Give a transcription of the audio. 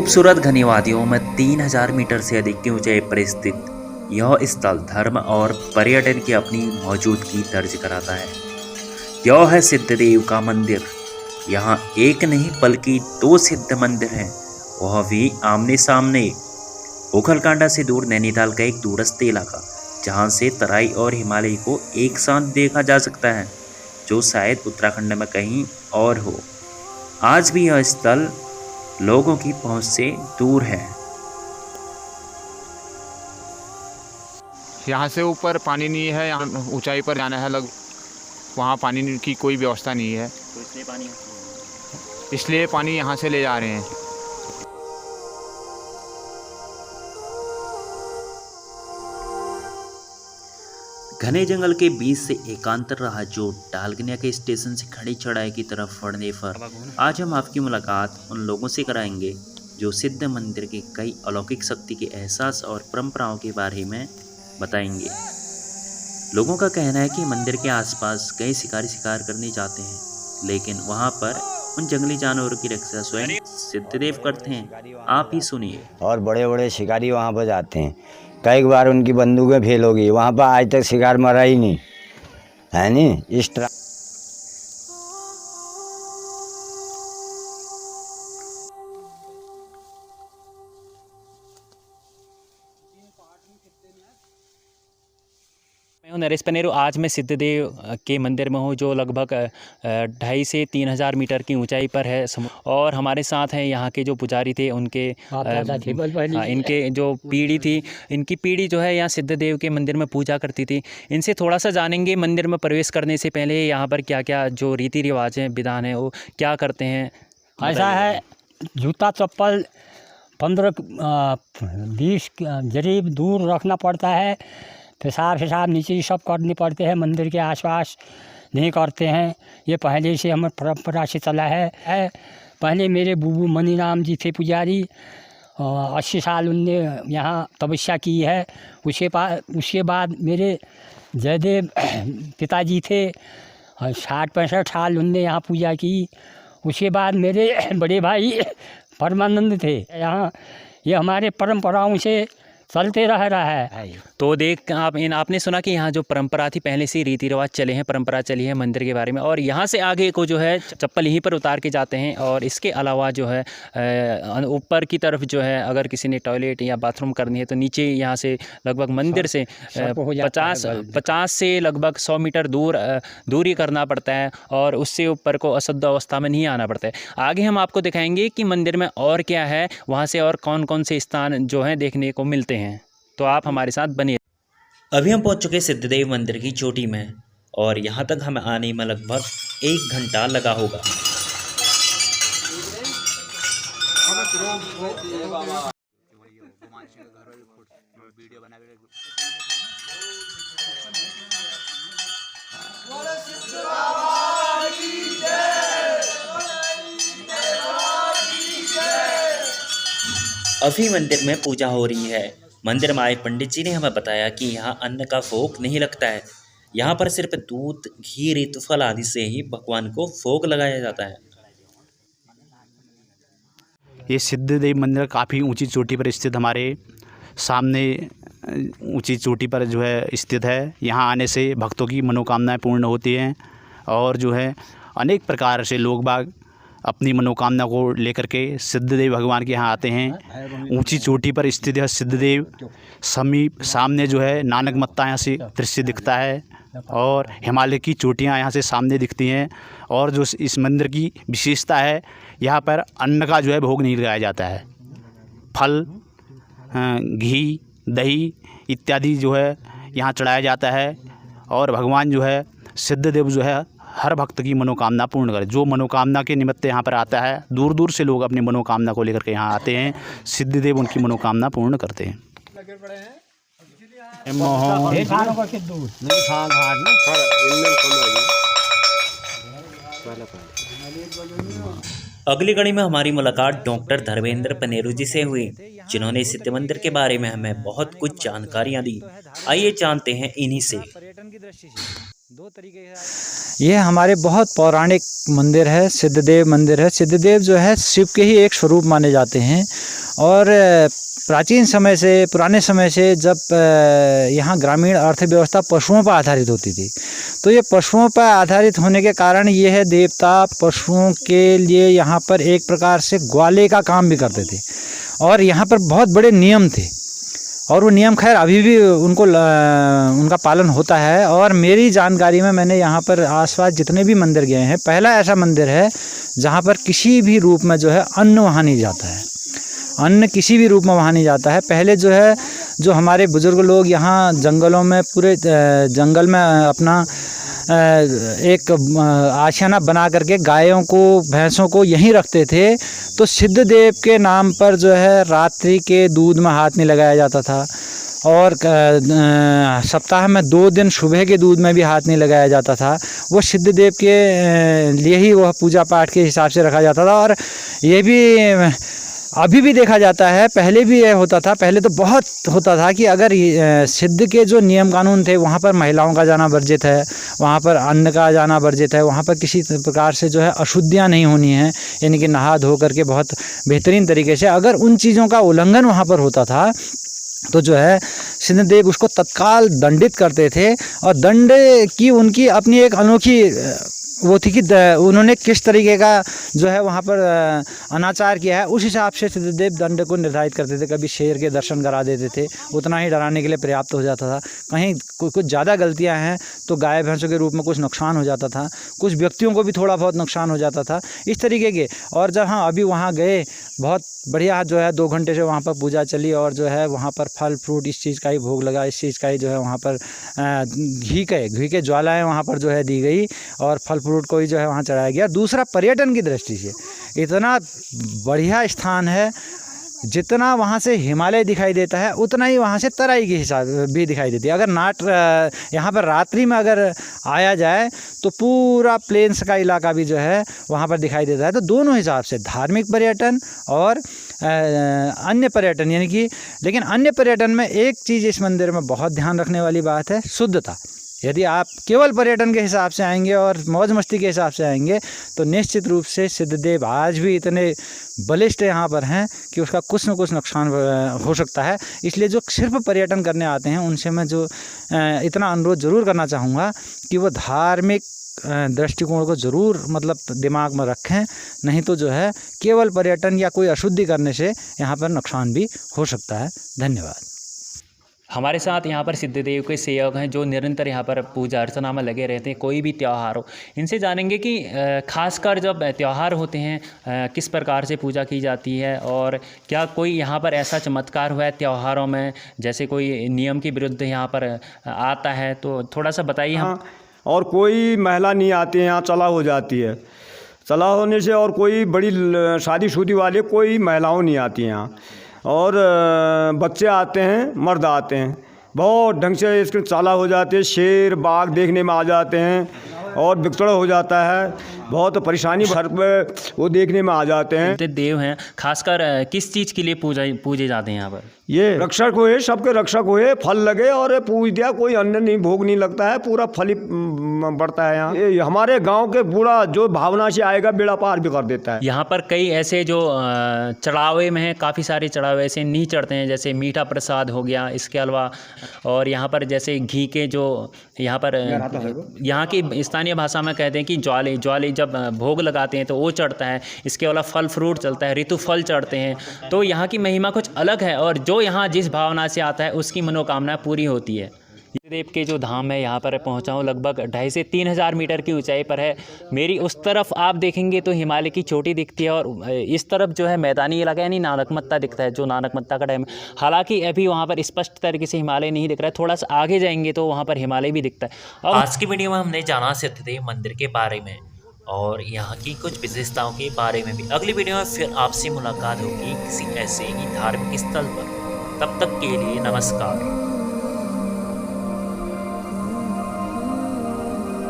खूबसूरत घनी वादियों में 3000 मीटर से अधिक की ऊंचाई पर स्थित यह स्थल धर्म और पर्यटन की अपनी मौजूदगी दर्ज कराता है। यह है सिद्धदेव का मंदिर। यहाँ एक नहीं बल्कि दो सिद्ध मंदिर हैं, वह भी आमने सामने। ओखलकांडा से दूर नैनीताल का एक दूरस्थ इलाका, जहाँ से तराई और हिमालय को एक साथ देखा जा सकता है, जो शायद उत्तराखंड में कहीं और हो। आज भी यह स्थल लोगों की पहुंच से दूर है। यहाँ से ऊपर पानी नहीं है, यहाँ ऊंचाई पर जाना है वहाँ पानी की कोई व्यवस्था नहीं है, तो इसलिए पानी यहाँ से ले जा रहे हैं। घने जंगल के बीच से एकांतर रहा जो डालगनिया के स्टेशन से खड़ी चढ़ाई की तरफ बढ़ने पर आज हम आपकी मुलाकात उन लोगों से कराएंगे जो सिद्ध मंदिर के कई अलौकिक शक्ति के एहसास और परंपराओं के बारे में बताएंगे। लोगों का कहना है कि मंदिर के आसपास कई शिकारी शिकार करने जाते हैं, लेकिन वहां पर उन जंगली जानवरों की रक्षा स्वयं सिद्धदेव करते हैं। आप ही सुनिए। और बड़े बड़े शिकारी वहाँ पर जाते हैं, कई बार उनकी बंदूकें फेल हो गई, वहाँ पर आज तक शिकार मरा ही नहीं है। नहीं इस तरह मैं हूं नरेश पनेरू। आज मैं सिद्धदेव के मंदिर में हूं, जो लगभग 2,500 से 3,000 मीटर की ऊंचाई पर है। और हमारे साथ हैं यहाँ के जो पुजारी थे, उनके इनके जो पीढ़ी थी, इनकी पीढ़ी जो है यहाँ सिद्धदेव के मंदिर में पूजा करती थी। इनसे थोड़ा सा जानेंगे मंदिर में प्रवेश करने से पहले यहाँ पर क्या क्या जो रीति रिवाज हैं, विधान है, वो क्या करते हैं। ऐसा है, जूता चप्पल 15-20 जरीब दूर रखना पड़ता है। पेशाब नीचे सब करने पड़ते हैं, मंदिर के आसपास नहीं करते हैं। ये पहले से हमारी परंपरा से चला है। पहले मेरे बूबू मनीराम जी थे पुजारी, 80 साल उनने यहाँ तपस्या की है। उसके बाद मेरे जयदेव पिताजी थे, 60-65 साल उनने यहाँ पूजा की। उसके बाद मेरे बड़े भाई परमानंद थे यहाँ। ये हमारे परंपराओं से चलते रह रहा है। तो देख आपने सुना कि यहाँ जो परंपरा थी, पहले से रीति रिवाज चले हैं, परंपरा चली है मंदिर के बारे में। और यहाँ से आगे को जो है चप्पल यहीं पर उतार के जाते हैं। और इसके अलावा जो है ऊपर की तरफ जो है, अगर किसी ने टॉयलेट या बाथरूम करनी है तो नीचे यहाँ से लगभग मंदिर से 50 से लगभग 100 मीटर दूरी करना पड़ता है। और उससे ऊपर को अशुद्ध अवस्था में नहीं आना पड़ता है। आगे हम आपको दिखाएंगे कि मंदिर में और क्या है, वहाँ से और कौन कौन से स्थान जो हैं देखने को मिलते हैं। तो आप हमारे साथ बनिए। अभी हम पहुंच चुके सिद्धदेव मंदिर की चोटी में, और यहां तक हमें आने में लगभग 1 घंटा लगा होगा। अभी मंदिर में पूजा हो रही है। मंदिर में आए पंडित जी ने हमें बताया कि यहाँ अन्न का भोग नहीं लगता है। यहाँ पर सिर्फ दूध, घी, रित, फल आदि से ही भगवान को भोग लगाया जाता है। ये सिद्धदेव मंदिर काफ़ी ऊंची चोटी पर स्थित, हमारे सामने ऊंची चोटी पर जो है स्थित है। यहाँ आने से भक्तों की मनोकामनाएं पूर्ण होती हैं, और जो है अनेक प्रकार से लोग बाग अपनी मनोकामना को लेकर के सिद्धदेव भगवान के यहाँ आते हैं। ऊंची चोटी पर स्थित है सिद्धदेव। सामने जो है नानक मत्ता यहाँ से दृश्य दिखता है, और हिमालय की चोटियाँ यहाँ से सामने दिखती हैं। और जो इस मंदिर की विशेषता है, यहाँ पर अन्न का जो है भोग नहीं लगाया जाता है। फल, घी, दही इत्यादि जो है यहाँ चढ़ाया जाता है। और भगवान जो है सिद्धदेव जो है हर भक्त की मनोकामना पूर्ण करे। जो मनोकामना के निमित्त यहाँ पर आता है, दूर दूर से लोग अपनी मनोकामना को लेकर के यहाँ आते हैं। सिद्धदेव उनकी मनोकामना पूर्ण करते हैं। अगली कड़ी में हमारी मुलाकात डॉक्टर धर्मेंद्र पनेरू जी से हुई, जिन्होंने सिद्ध मंदिर के बारे में हमें बहुत कुछ जानकारियां दी। आइए जानते हैं इन्हीं से। दो तरीके से ये हमारे बहुत पौराणिक मंदिर है, सिद्धदेव मंदिर है। सिद्धदेव जो है शिव के ही एक स्वरूप माने जाते हैं और प्राचीन समय से, पुराने समय से जब यहाँ ग्रामीण अर्थव्यवस्था पशुओं पर आधारित होती थी, तो ये पशुओं पर आधारित होने के कारण ये है देवता पशुओं के लिए यहाँ पर एक प्रकार से ग्वाले का काम भी करते थे और यहाँ पर बहुत बड़े नियम थे और वो नियम खैर अभी भी उनका पालन होता है। और मेरी जानकारी में मैंने यहाँ पर आसपास जितने भी मंदिर गए हैं, पहला ऐसा मंदिर है जहाँ पर किसी भी रूप में जो है अन्न वहाँ नहीं जाता है, अन्न किसी भी रूप में वहाँ नहीं जाता है। पहले जो है जो हमारे बुज़ुर्ग लोग यहाँ जंगलों में, पूरे जंगल में अपना एक आशियाना बना करके गायों को, भैंसों को यहीं रखते थे, तो सिद्धदेव के नाम पर जो है रात्रि के दूध में हाथ नहीं लगाया जाता था और सप्ताह में 2 दिन सुबह के दूध में भी हाथ नहीं लगाया जाता था। वो सिद्धदेव के लिए ही वह पूजा पाठ के हिसाब से रखा जाता था। और ये भी अभी भी देखा जाता है, पहले भी ये होता था, पहले तो बहुत होता था कि अगर सिद्ध के जो नियम कानून थे वहाँ पर महिलाओं का जाना वर्जित है, वहाँ पर अन्न का जाना वर्जित है, वहाँ पर किसी प्रकार से जो है अशुद्धियाँ नहीं होनी हैं, यानी कि नहा धो करके बहुत बेहतरीन तरीके से, अगर उन चीज़ों का उल्लंघन वहाँ पर होता था तो जो है सिद्धदेव उसको तत्काल दंडित करते थे। और दंड की उनकी अपनी एक अनोखी वो थी कि उन्होंने किस तरीके का जो है वहाँ पर अनाचार किया है, उस हिसाब से सिद्धदेव दंड को निर्धारित करते थे। कभी शेर के दर्शन करा देते थे, उतना ही डराने के लिए पर्याप्त हो जाता था। कहीं कुछ ज़्यादा गलतियाँ हैं तो गाय भैंसों के रूप में कुछ नुकसान हो जाता था, कुछ व्यक्तियों को भी थोड़ा बहुत नुकसान हो जाता था, इस तरीके के। और जब हाँ अभी वहाँ गए, बहुत बढ़िया जो है 2 घंटे से वहाँ पर पूजा चली और जो है वहाँ पर फल फ्रूट इस चीज़ का ही भोग लगा, इस चीज़ का ही जो है वहाँ पर घी के ज्वालाएँ वहाँ पर जो है दी गई और फल फ्रूट को ही जो है वहाँ चढ़ाया गया। दूसरा, पर्यटन की दृष्टि से इतना बढ़िया स्थान है, जितना वहाँ से हिमालय दिखाई देता है उतना ही वहाँ से तराई के हिसाब भी दिखाई देती है। अगर यहाँ पर रात्रि में अगर आया जाए तो पूरा प्लेन्स का इलाका भी जो है वहाँ पर दिखाई देता है। तो दोनों हिसाब से धार्मिक पर्यटन और अन्य पर्यटन, यानी कि, लेकिन अन्य पर्यटन में एक चीज़ इस मंदिर में बहुत ध्यान रखने वाली बात है, शुद्धता। यदि आप केवल पर्यटन के हिसाब से आएंगे और मौज मस्ती के हिसाब से आएंगे तो निश्चित रूप से सिद्धदेव आज भी इतने बलिष्ठ यहाँ पर हैं कि उसका कुछ न कुछ नुकसान हो सकता है। इसलिए जो सिर्फ पर्यटन करने आते हैं उनसे मैं जो इतना अनुरोध ज़रूर करना चाहूँगा कि वो धार्मिक दृष्टिकोण को ज़रूर मतलब दिमाग में रखें, नहीं तो जो है केवल पर्यटन या कोई अशुद्धि करने से यहाँ पर नुकसान भी हो सकता है। धन्यवाद। हमारे साथ यहाँ पर सिद्धदेव के सेवक हैं जो निरंतर यहाँ पर पूजा अर्चना में लगे रहते हैं, कोई भी त्यौहार हो। इनसे जानेंगे कि खासकर जब त्यौहार होते हैं किस प्रकार से पूजा की जाती है और क्या कोई यहाँ पर ऐसा चमत्कार हुआ है त्योहारों में, जैसे कोई नियम के विरुद्ध यहाँ पर आता है, तो थोड़ा सा बताइए। हम और कोई महिला नहीं आती है यहाँ, चला हो जाती है, चला होने से, और कोई बड़ी शादीशुदी वाले कोई महिलाओं नहीं आती हैं यहाँ, और बच्चे आते हैं, मर्द आते हैं, बहुत ढंग से इसके चाला हो जाते हैं, शेर बाघ देखने में आ जाते हैं और विकटड़ हो जाता है, बहुत परेशानी घर में वो देखने में आ जाते हैं। देव हैं, खासकर किस चीज़ के लिए पूजे जाते हैं यहाँ पर? ये रक्षक हुए, सबके रक्षक हुए, फल लगे और पूज दिया, कोई अन्न नहीं, भोग नहीं लगता है, पूरा फल ही बढ़ता है यहाँ। ये हमारे गांव के बूढ़ा जो भावना से आएगा बेड़ा पार भी कर देता है। यहाँ पर कई ऐसे जो चढ़ावे में हैं, काफ़ी सारे चढ़ावे ऐसे नहीं चढ़ते हैं, जैसे मीठा प्रसाद हो गया, इसके अलावा और यहाँ पर जैसे घी के जो यहाँ पर यहाँ की स्थानीय भाषा में कहते हैं कि ज्वाले जब भोग लगाते हैं तो वो चढ़ता है। इसके अलावा फल फ्रूट चलता है, ऋतु फल चढ़ते हैं। तो यहाँ की महिमा कुछ अलग है और जो यहाँ जिस भावना से आता है उसकी मनोकामना पूरी होती है। सिद्धदेव के जो धाम है यहाँ पर पहुँचा हूँ, लगभग 2,500 से 3,000 मीटर की ऊंचाई पर है। मेरी उस तरफ आप देखेंगे तो हिमालय की चोटी दिखती है और इस तरफ जो है मैदानी इलाका यानी नानकमत्ता दिखता है, जो नानकमत्ता का डैम। हालांकि अभी वहाँ पर स्पष्ट तरीके से हिमालय नहीं दिख रहा है, थोड़ा सा आगे जाएंगे तो वहाँ पर हिमालय भी दिखता है। और आज की वीडियो में हमने जाना सिद्धदेव मंदिर के बारे में और यहाँ की कुछ विशेषताओं के बारे में भी। अगली वीडियो में फिर आपसे मुलाकात होगी किसी ऐसे ही धार्मिक स्थल पर। तब तक के लिए नमस्कार।